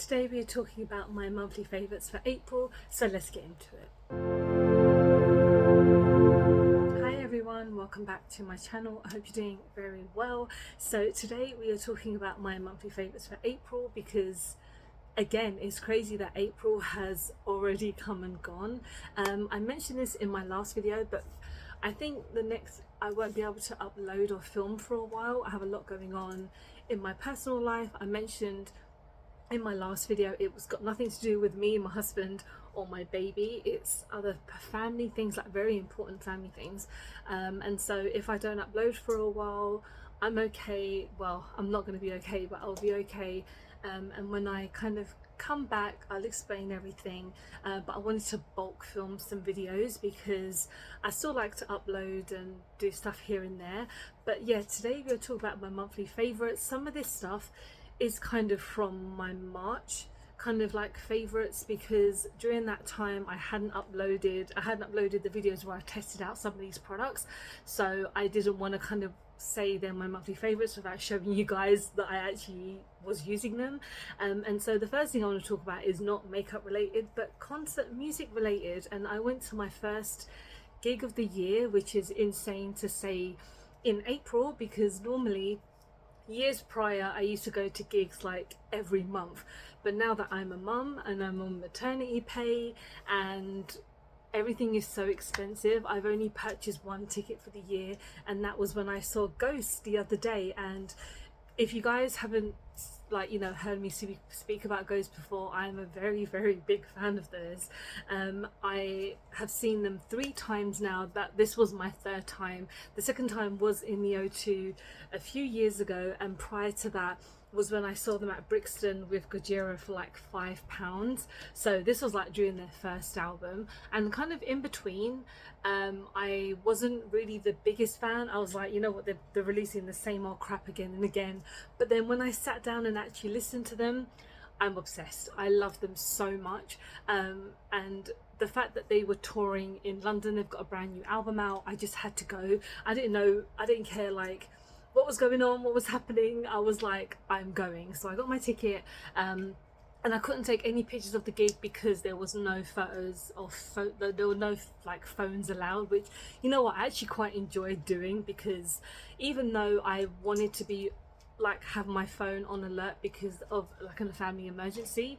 today we are talking about my monthly favourites for April, so let's get into it. Hi everyone, welcome back to my channel. I hope you're doing very well. So today we are talking about my monthly favourites for April because again, it's crazy that April has already come and gone. I mentioned this in my last video, but I think I won't be able to upload or film for a while. I have a lot going on in my personal life. I mentioned in my last video it was got nothing to do with me, my husband or my baby. It's other family things, like very important family things, and so if I don't upload for a while, I'm okay. Well, I'm not going to be okay, but I'll be okay, and when I kind of come back I'll explain everything, but I wanted to bulk film some videos because I still like to upload and do stuff here and there. But yeah, today we'll talk about my monthly favorites. Some of this stuff is kind of from my March kind of like favorites, because during that time I hadn't uploaded the videos where I tested out some of these products, so I didn't want to kind of say they're my monthly favorites without showing you guys that I actually was using them. And so the first thing I want to talk about is not makeup related but concert music related, and I went to my first gig of the year, which is insane to say, in April, because normally years prior I used to go to gigs like every month, but now that I'm a mum and I'm on maternity pay and everything is so expensive, I've only purchased one ticket for the year, and that was when I saw Ghost the other day. And if you guys haven't heard me speak about Ghost before, I'm a very big fan of theirs. I have seen them 3 times now. That this was my 3rd time. The 2nd time was in the O2 a few years ago, and prior to that was when I saw them at Brixton with Gojira for like £5. So this was like during their first album, and kind of in between I wasn't really the biggest fan. I was like, you know what, they're releasing the same old crap again and again. But then when I sat down and actually listened to them, I'm obsessed. I love them so much, and the fact that they were touring in London, they've got a brand new album out, I just had to go. I didn't care like what was going on, what was happening. I was like, I'm going. So I got my ticket, and I couldn't take any pictures of the gig because there was no photos there were no like phones allowed, which, you know what, I actually quite enjoyed doing, because even though I wanted to be like have my phone on alert because of like a family emergency,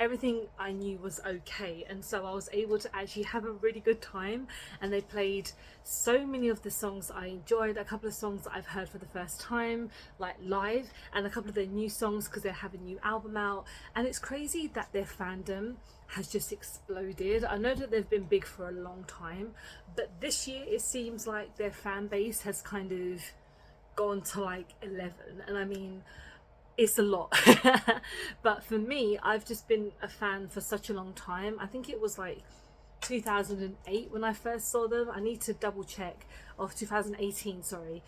everything I knew was okay, and so I was able to actually have a really good time. And they played so many of the songs that I enjoyed, a couple of songs that I've heard for the first time like live, and a couple of their new songs because they have a new album out. And it's crazy that their fandom has just exploded. I know that they've been big for a long time, but this year it seems like their fan base has kind of gone to like 11, and I mean, it's a lot. But for me, I've just been a fan for such a long time. I think it was like 2008 when I first saw them. I need to double check, of 2018, sorry.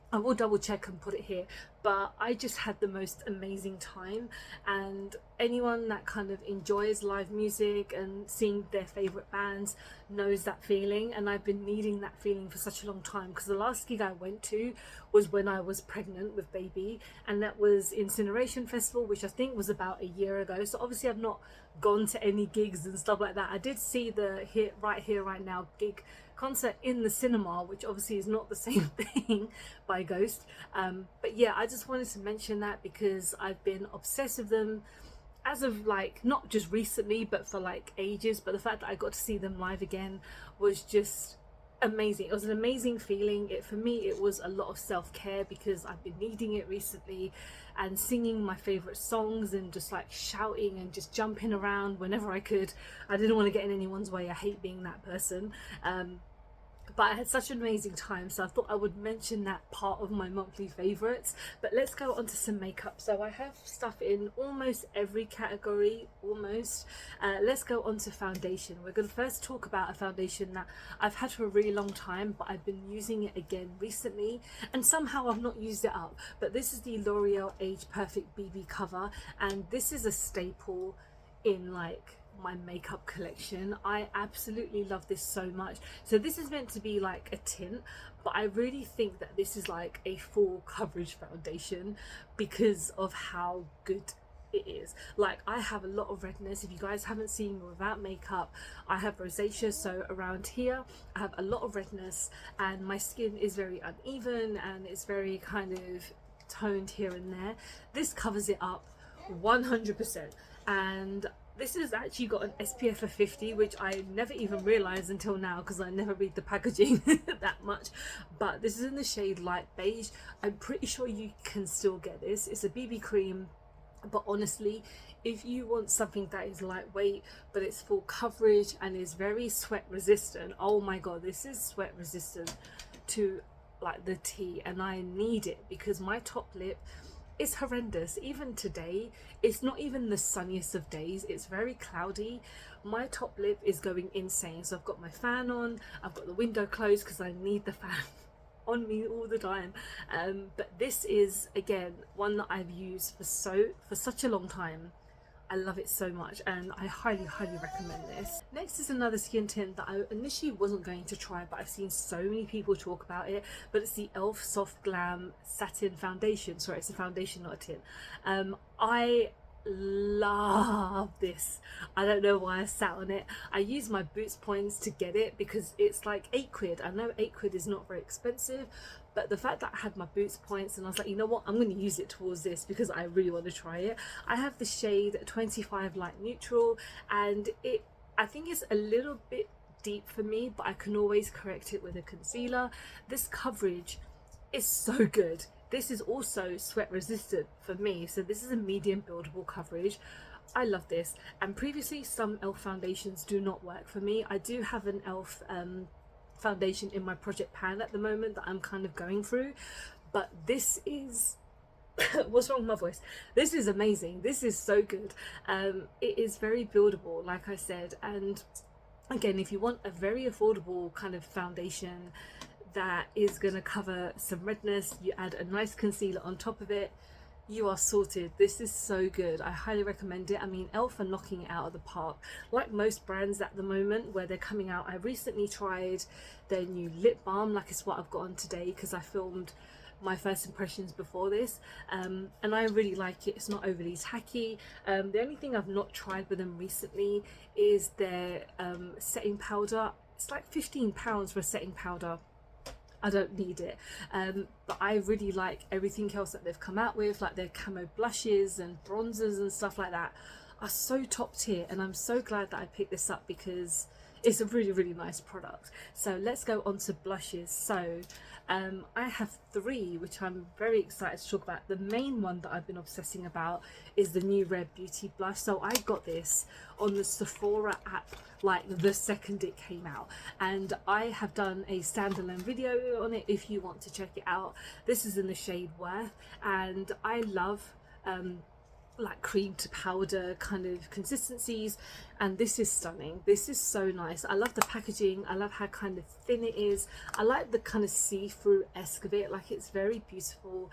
I will double check and put it here, but I just had the most amazing time. And anyone that kind of enjoys live music and seeing their favorite bands knows that feeling, and I've been needing that feeling for such a long time, because the last gig I went to was when I was pregnant with baby, and that was Incineration Festival, which I think was about a year ago. So obviously I've not gone to any gigs and stuff like that. I did see the Right Here Right Now gig concert in the cinema, which obviously is not the same thing, by Ghost, but yeah, I just wanted to mention that because I've been obsessed with them as of like not just recently but for like ages. But the fact that I got to see them live again was just amazing. It was an amazing feeling. For me it was a lot of self-care because I've been needing it recently, and singing my favorite songs and just like shouting and just jumping around whenever I could. I didn't want to get in anyone's way. I hate being that person, but I had such an amazing time, so I thought I would mention that part of my monthly favorites. But let's go on to some makeup. So I have stuff in almost every category, almost. Let's go on to foundation. We're going to first talk about a foundation that I've had for a really long time, but I've been using it again recently, and somehow I've not used it up. But this is the L'Oreal Age Perfect BB cover, and this is a staple in like my makeup collection. I absolutely love this so much. So this is meant to be like a tint, but I really think that this is like a full coverage foundation because of how good it is. Like, I have a lot of redness. If you guys haven't seen me without makeup, I have rosacea, so around here I have a lot of redness, and my skin is very uneven and it's very kind of toned here and there. This covers it up 100%, and this has actually got an SPF of 50, which I never even realized until now because I never read the packaging that much. But this is in the shade light beige. I'm pretty sure you can still get this. It's a BB cream, but honestly, if you want something that is lightweight but it's full coverage and is very sweat resistant, oh my god, this is sweat resistant to like the T, and I need it because my top lip is horrendous. Even today, it's not even the sunniest of days, it's very cloudy. My top lip is going insane, so I've got my fan on, I've got the window closed because I need the fan on me all the time. But this is again one that I've used for such a long time. I love it so much, and I highly recommend this. Next is another skin tint that I initially wasn't going to try, but I've seen so many people talk about it. But it's the Elf Soft Glam Satin Foundation. Sorry, it's a foundation, not a tint. I love this. I don't know why I sat on it. I used my Boots points to get it because it's like £8. I know £8 is not very expensive, but the fact that I had my Boots points and I was like, you know what, I'm going to use it towards this because I really want to try it. I have the shade 25 Light Neutral, and I think it's a little bit deep for me, but I can always correct it with a concealer. This coverage is so good. This is also sweat resistant for me, so this is a medium buildable coverage. I love this. And previously, some e.l.f. foundations do not work for me. I do have an e.l.f. Foundation in my project pan at the moment that I'm kind of going through, but this is what's wrong with my voice? This is amazing. This is so good. It is very buildable, like I said, and again, if you want a very affordable kind of foundation that is going to cover some redness, you add a nice concealer on top of it, you are sorted. This is so good. I highly recommend it. I mean, e.l.f. are knocking it out of the park, like most brands at the moment where they're coming out. I recently tried their new lip balm, like it's what I've got on today because I filmed my first impressions before this, and I really like it. It's not overly tacky. The only thing I've not tried with them recently is their setting powder. It's like £15 for a setting powder. I don't need it, but I really like everything else that they've come out with, like their camo blushes and bronzers and stuff like that are so top tier, and I'm so glad that I picked this up because it's a really nice product. So let's go on to blushes. So I have 3 which I'm very excited to talk about. The main one that I've been obsessing about is the new Rare Beauty blush. So I got this on the Sephora app like the second it came out, and I have done a standalone video on it if you want to check it out. This is in the shade Worth, and I love like cream to powder kind of consistencies, and this is stunning. This is so nice. I love the packaging. I love how kind of thin it is. I like the kind of see-through-esque of it. Like, it's very beautiful.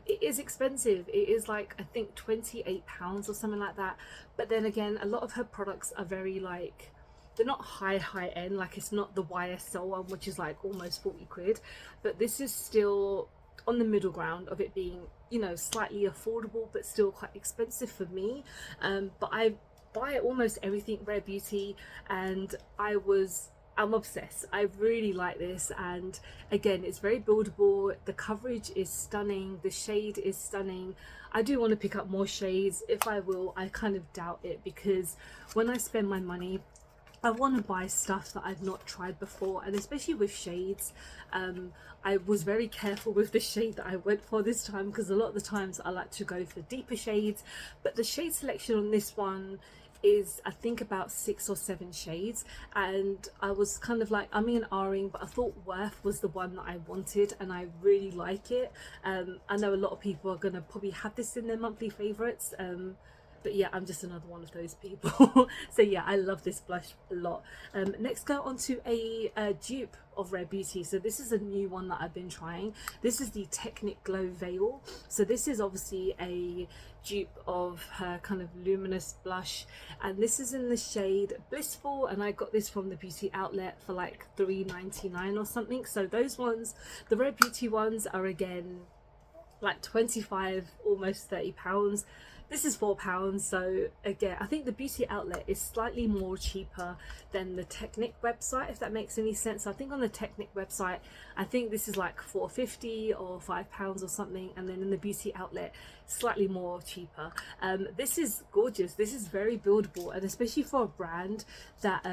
It is expensive. It is like, I think £28 or something like that, but then again, a lot of her products are very like, they're not high end. Like, it's not the YSL one, which is like almost £40, but this is still on the middle ground of it being, you know, slightly affordable but still quite expensive for me. But I buy almost everything Rare Beauty, and I'm obsessed. I really like this, and again, it's very buildable. The coverage is stunning, the shade is stunning. I do want to pick up more shades. If I will, I kind of doubt it, because when I spend my money, I want to buy stuff that I've not tried before, and especially with shades. I was very careful with the shade that I went for this time, because a lot of the times I like to go for deeper shades, but the shade selection on this one is, I think, about 6 or 7 shades, and I was kind of like umming and ahhing, but I thought Worth was the one that I wanted, and I really like it. I know a lot of people are going to probably have this in their monthly favourites, but yeah, I'm just another one of those people. So yeah, I love this blush a lot. Next, go on to a dupe of Rare Beauty. So this is a new one that I've been trying. This is the Technic Glow Veil. So this is obviously a dupe of her kind of luminous blush, and this is in the shade Blissful, and I got this from the beauty outlet for like $3.99 or something. So those ones, the Rare Beauty ones, are again like 25, almost £30. this is £4. So again, I think the beauty outlet is slightly more cheaper than the Technic website, if that makes any sense. I think on the Technic website, I think this is like £4.50 or £5 or something, and then in the beauty outlet, slightly more cheaper. This is gorgeous. This is very buildable, and especially for a brand that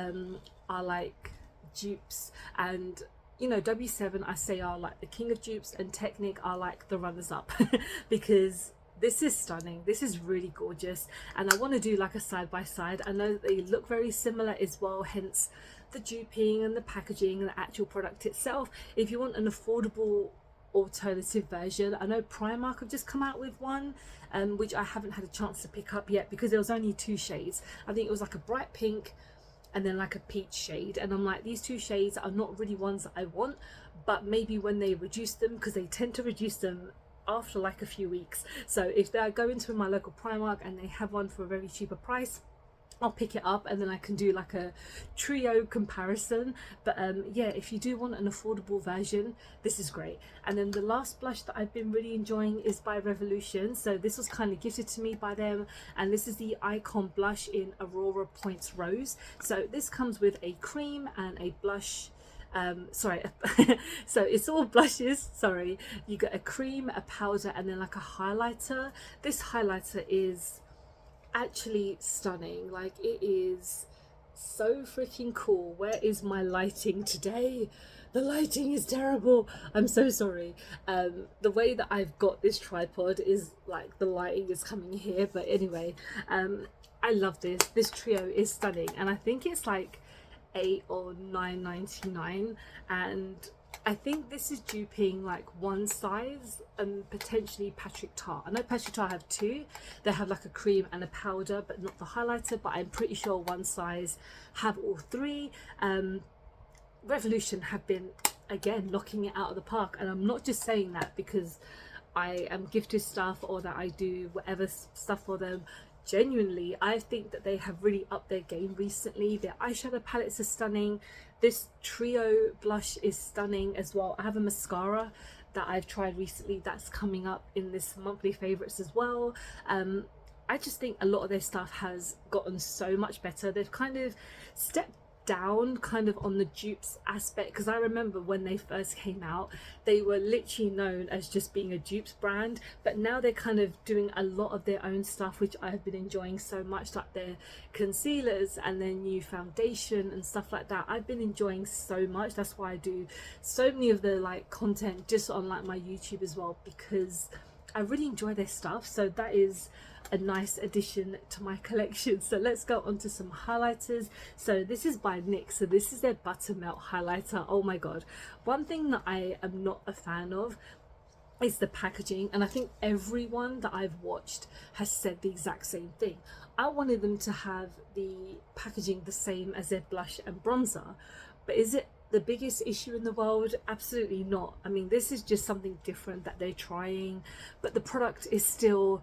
are like dupes, and you know, W7 I say are like the king of dupes, and Technic are like the runners up because this is stunning. This is really gorgeous, and I want to do like a side by side. I know that they look very similar as well, hence the duping and the packaging and the actual product itself. If you want an affordable alternative version, I know Primark have just come out with one, which I haven't had a chance to pick up yet because there was only 2 shades. I think it was like a bright pink and then like a peach shade, and I'm like, these 2 shades are not really ones that I want, but maybe when they reduce them, because they tend to reduce them after like a few weeks. So if I go into my local Primark and they have one for a very cheaper price, I'll pick it up, and then I can do like a trio comparison. But yeah, if you do want an affordable version, this is great. And then the last blush that I've been really enjoying is by Revolution. So this was kind of gifted to me by them, and this is the Icon blush in Aurora Points Rose. So this comes with a cream and a blush, sorry so it's all blushes. Sorry, you get a cream, a powder, and then like a highlighter. This highlighter is actually stunning. Like, it is so freaking cool. Where is my lighting today? The lighting is terrible. I'm so sorry. The way that I've got this tripod is like the lighting is coming here, but anyway, I love this trio is stunning, and I think it's like $8 or $9.99, and I think this is duping like one size and potentially Patrick Tart. I know Patrick Tart have 2. They have like a cream and a powder, but not the highlighter, but I'm pretty sure one size have all 3. Revolution have been, again, knocking it out of the park, and I'm not just saying that because I am gifted stuff or that I do whatever stuff for them. Genuinely, I think that they have really upped their game recently. Their eyeshadow palettes are stunning. This trio blush is stunning as well. I have a mascara that I've tried recently that's coming up in this monthly favorites as well. I just think a lot of their stuff has gotten so much better. They've kind of stepped down kind of on the dupes aspect, because I remember when they first came out, they were literally known as just being a dupes brand, but now they're kind of doing a lot of their own stuff, which I've been enjoying so much, like their concealers and their new foundation and stuff like that. I've been enjoying so much. That's why I do so many of the like content just on like my YouTube as well, because I really enjoy their stuff. So that is a nice addition to my collection. So let's go on to some highlighters. So this is by NYX. So this is their Buttermelt highlighter. Oh my god, one thing that I am not a fan of is the packaging, and I think everyone that I've watched has said the exact same thing. I wanted them to have the packaging the same as their blush and bronzer, but is it the biggest issue in the world? Absolutely not. I mean, this is just something different that they're trying, but the product is still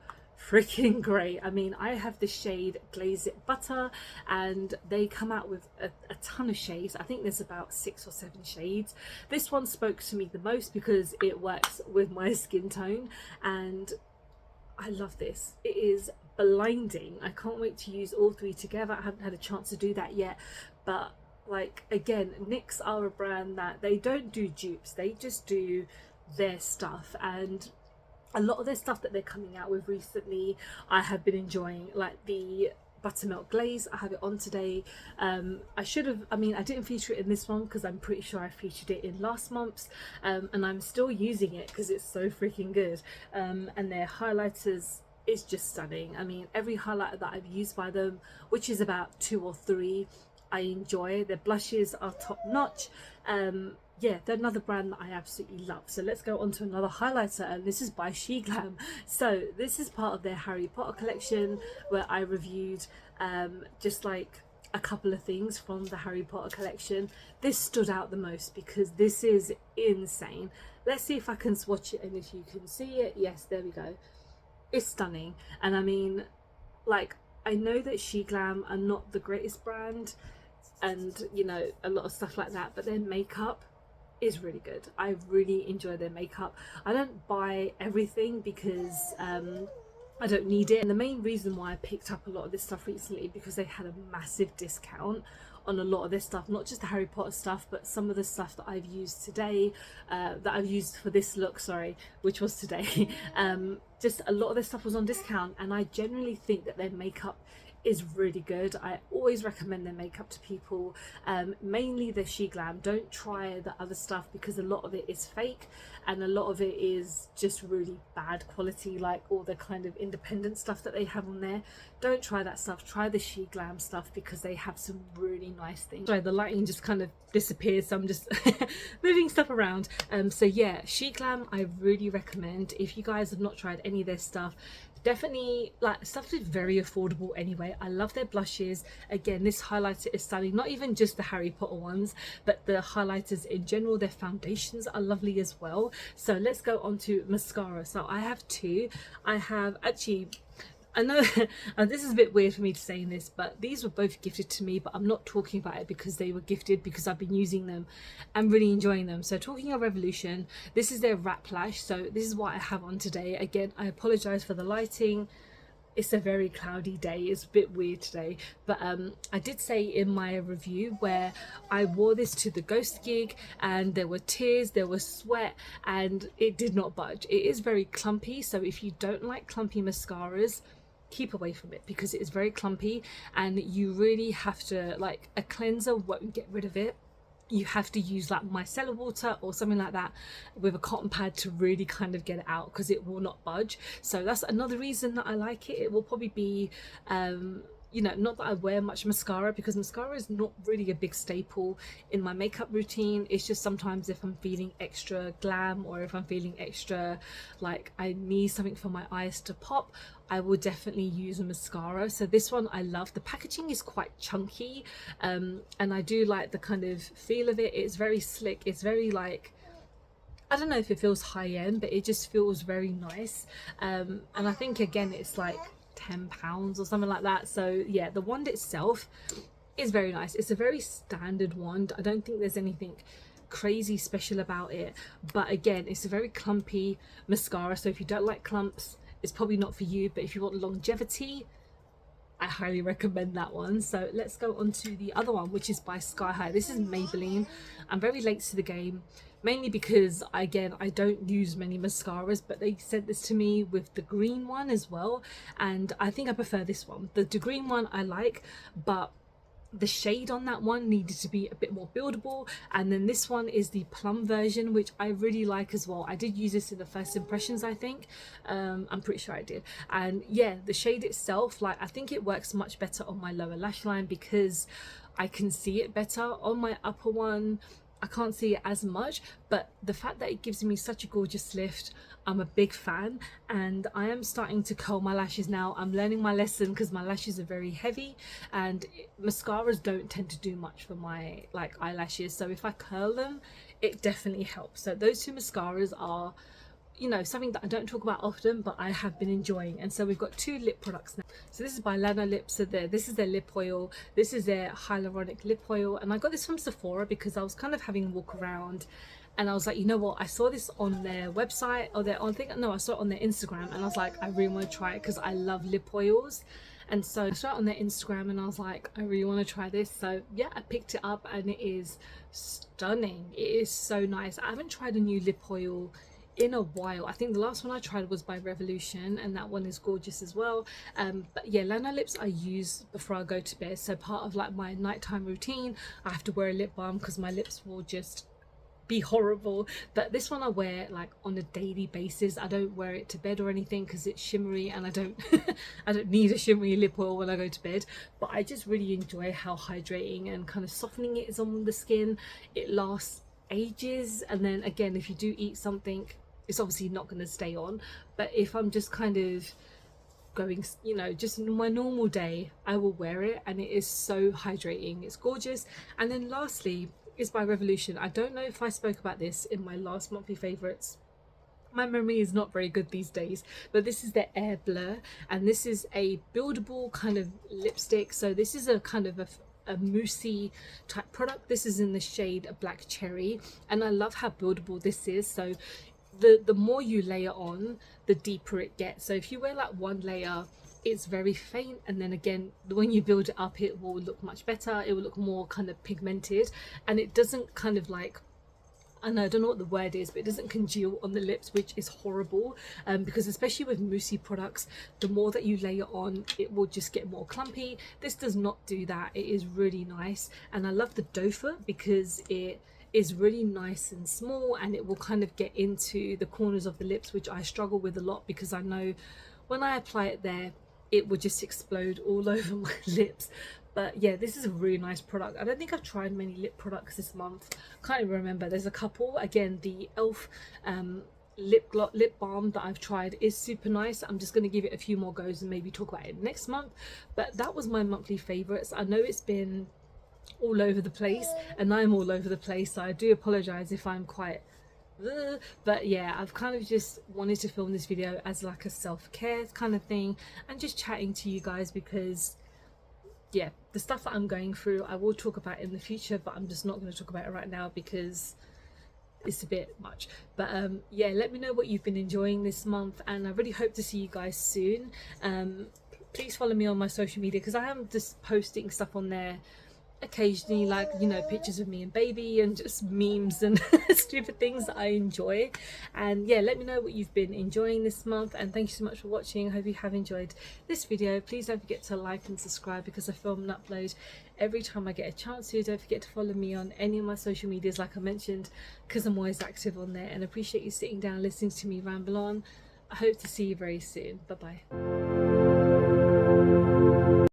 freaking great. I mean, I have the shade Glaze It Butter, and they come out with a ton of shades. I think there's about 6 or 7 shades. This one spoke to me the most because it works with my skin tone, and I love this. It is blinding. I can't wait to use all 3 together. I haven't had a chance to do that yet, but like, again, NYX are a brand that they don't do dupes, they just do their stuff, and a lot of their stuff that they're coming out with recently I have been enjoying, like the Buttermelt Glaze. I have it on today. I should have, I mean, I didn't feature it in this one because I'm pretty sure I featured it in last month's, and I'm still using it because it's so freaking good. And their highlighters is just stunning. I mean, every highlighter that I've used by them, which is about 2 or 3, I enjoy. Their blushes are top notch. Yeah, they're another brand that I absolutely love. So let's go on to another highlighter, and this is by SheGlam. So this is part of their Harry Potter collection, where I reviewed just like a couple of things from the Harry Potter collection. This stood out the most because this is insane. Let's see if I can swatch it and if you can see it. Yes, there we go. It's stunning. And I mean, like, I know that SheGlam are not the greatest brand, and you know, a lot of stuff like that, but their makeup is really good. I really enjoy their makeup. I don't buy everything because I don't need it. And the main reason why I picked up a lot of this stuff recently, because they had a massive discount on a lot of this stuff, not just the Harry Potter stuff, but some of the stuff that I've used today, that I've used for this look, sorry, which was today. Just a lot of this stuff was on discount, and I generally think that their makeup is really good. I always recommend their makeup to people, mainly the She Glam. Don't try the other stuff because a lot of it is fake and a lot of it is just really bad quality, like all the kind of independent stuff that they have on there. Don't try that stuff. Try the She Glam stuff because they have some really nice things. Sorry, the lighting just kind of disappeared, so I'm just moving stuff around. So yeah, She Glam I really recommend. If you guys have not tried any of their stuff, definitely, like, stuff is very affordable anyway. I love their blushes. Again, this highlighter is stunning, not even just the Harry Potter ones, but the highlighters in general. Their foundations are lovely as well. So let's go on to mascara. So I have two. I have actually, I know this is a bit weird for me to say this, but these were both gifted to me, but I'm not talking about it because they were gifted, because I've been using them and really enjoying them. So talking of Revolution, this is their wrap lash. So this is what I have on today. Again, I apologize for the lighting. It's a very cloudy day. It's a bit weird today, but I did say in my review where I wore this to the ghost gig and there were tears, there was sweat, and it did not budge. It is very clumpy, so if you don't like clumpy mascaras, keep away from it because it is very clumpy and you really have to, like, a cleanser won't get rid of it. You have to use like micellar water or something like that with a cotton pad to really kind of get it out, because it will not budge. So that's another reason that I like it. It will probably be you know, not that I wear much mascara, because mascara is not really a big staple in my makeup routine. It's just sometimes if I'm feeling extra glam or if I'm feeling extra like I need something for my eyes to pop, I will definitely use a mascara. So this one I love. The packaging is quite chunky, and I do like the kind of feel of it. It's very slick. It's very, like, I don't know if it feels high-end, but it just feels very nice. And I think again it's like £10 or something like that. So yeah, the wand itself is very nice. It's a very standard wand. I don't think there's anything crazy special about it, but again, it's a very clumpy mascara, so if you don't like clumps, it's probably not for you. But if you want longevity, I highly recommend that one. So let's go on to the other one, which is by Sky High. This is Maybelline. I'm very late to the game, mainly because again I don't use many mascaras, but they sent this to me with the green one as well, and I think I prefer this one. The green one I like, but the shade on that one needed to be a bit more buildable, and then this one is the plum version, which I really like as well. I did use this in the first impressions, I think. I'm pretty sure I did, and yeah, the shade itself, like, I think it works much better on my lower lash line because I can see it better. On my upper one I can't see it as much, but the fact that it gives me such a gorgeous lift, I'm a big fan. And I am starting to curl my lashes now. I'm learning my lesson because my lashes are very heavy and mascaras don't tend to do much for my, like, eyelashes. So if I curl them, it definitely helps. So those two mascaras are, you know, something that I don't talk about often, but I have been enjoying. And so we've got two lip products now. So this is by Lana Lips. So this is their lip oil, this is their hyaluronic lip oil, and I got this from Sephora because I was kind of having a walk around and I was like, you know what, I saw this on their website, or their, I saw it on their Instagram, and I was like, I really want to try it because I love lip oils. And so I saw it on their Instagram and I was like, I really want to try this. So yeah, I picked it up and it is stunning. It is so nice. I haven't tried a new lip oil in a while. I think the last one I tried was by Revolution, and that one is gorgeous as well. But yeah, Lana Lips I use before I go to bed. So part of like my nighttime routine, I have to wear a lip balm because my lips will just be horrible. But this one I wear like on a daily basis. I don't wear it to bed or anything because it's shimmery, and I don't I don't need a shimmery lip oil when I go to bed. But I just really enjoy how hydrating and kind of softening it is on the skin. It lasts ages, and then again, if you do eat something, it's obviously not going to stay on. But if I'm just kind of going, you know, just in my normal day, I will wear it, and it is so hydrating. It's gorgeous. And then lastly is by Revolution. I don't know if I spoke about this in my last monthly favorites. My memory is not very good these days, but this is the Air Blur, and this is a buildable kind of lipstick. So this is a kind of a moussey type product. This is in the shade Black Cherry, and I love how buildable this is. So the more you layer on, the deeper it gets. So if you wear like one layer, it's very faint, and then again when you build it up, it will look much better. It will look more kind of pigmented, and it doesn't kind of like, I know, I don't know what the word is, but it doesn't congeal on the lips, which is horrible, because especially with moussey products, the more that you layer on, it will just get more clumpy. This does not do that. It is really nice, and I love the doe foot because it is really nice and small, and it will kind of get into the corners of the lips, which I struggle with a lot because I know when I apply it there, it would just explode all over my lips. But yeah, this is a really nice product. I don't think I've tried many lip products this month. Can't even remember. There's a couple. Again, the Elf lip balm that I've tried is super nice. I'm just going to give it a few more goes and maybe talk about it next month. But that was my monthly favorites. I know it's been all over the place, and I'm all over the place, so I do apologize if I'm quite but yeah, I've kind of just wanted to film this video as like a self-care kind of thing, and just chatting to you guys because yeah, the stuff that I'm going through I will talk about in the future, but I'm just not going to talk about it right now because it's a bit much. But yeah, let me know what you've been enjoying this month, and I really hope to see you guys soon. Please follow me on my social media because I am just posting stuff on there occasionally, like, you know, pictures of me and baby and just memes and stupid things that I enjoy. And yeah, let me know what you've been enjoying this month, and thank you so much for watching. I hope you have enjoyed this video. Please don't forget to like and subscribe because I film and upload every time I get a chance to. Don't forget to follow me on any of my social medias like I mentioned, because I'm always active on there, and I appreciate you sitting down listening to me ramble on. I hope to see you very soon. Bye bye.